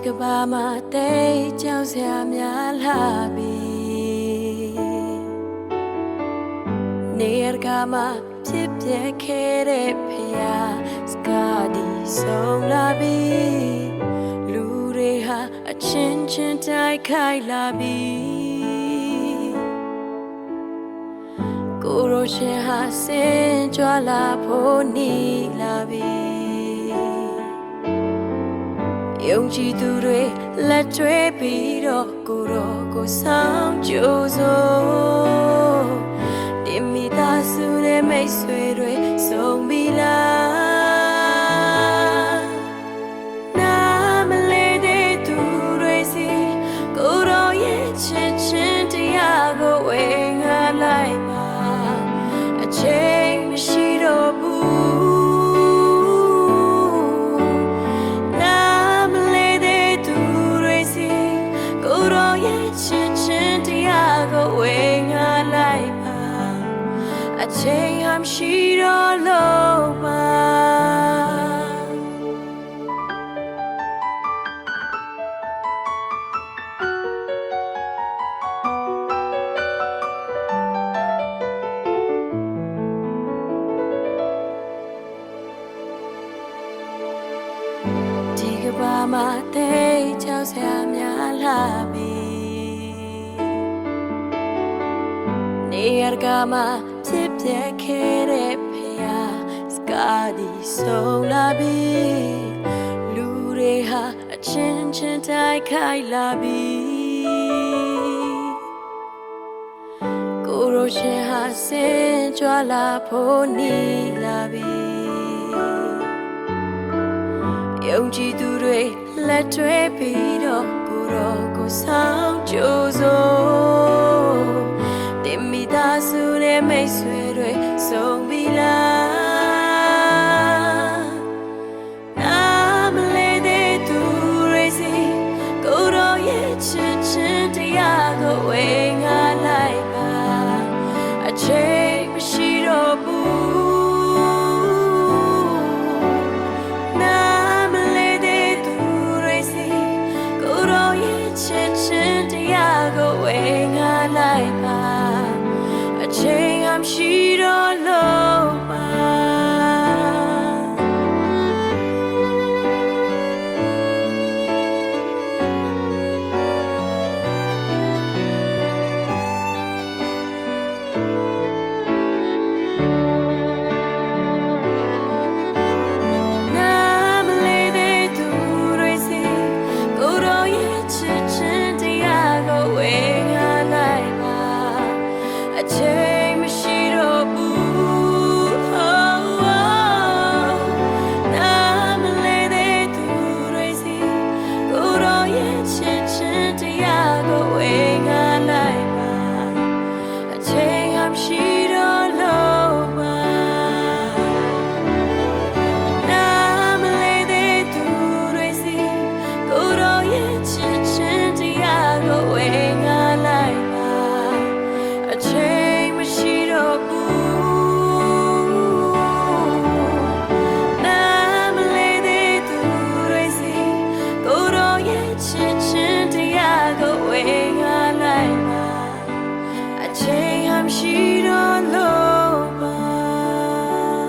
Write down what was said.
ကဘာမှာတိတ်ကြောက်စရာများလာပြီနေရကမှာဖြစ်ပြခဲ့တဲ့ဖယားစကားဒီဆုံးလာပြီလူတွေဟာအချင်းချင်းတိုက်ခိုက်လာပြီကိုရိုရှင်ဟာစင်ကြွလာဖို့နီးလာပြီယုံကြည်သူတွေလက်တွဲပြီးတော့ကိုဆောင်ကြိုးစိုးဒီမိသားစုနဲ့မိတ်ဆွေတွေဆုံးပြီလားနာမလေးတဲ့သူတွေစီကိုရောရဲ့ချစ်ချင်းတရားကိုဝေငှလိုက်ပါအချိန်မရှိတော့ဘူးချစ်ချင်းတရားကိုဝေငှလိုက်ပါအချိန်ဟမ်းရှိတော့လို့ပါဒီကဘာမှာတိတ်ကြောက်စရာများလာပြီနေရကမှာဖြစ်ပြခဲ့တဲ့ဖယားစကားဒီဆုံးလာပြီလူတွေဟာအချင်းချင်းတိုက်ခိုက်လာပြီကိုရိုရှင်ဟာစင်ကြွလာဖို့နီးလာပြီယုံကြည်သူတွေလက်တွဲပြီးတော့ကိုဆောင်ကြိုးစိုးမိသားစုနဲ့မိတ်ဆွေတွေဆုံးပြီလား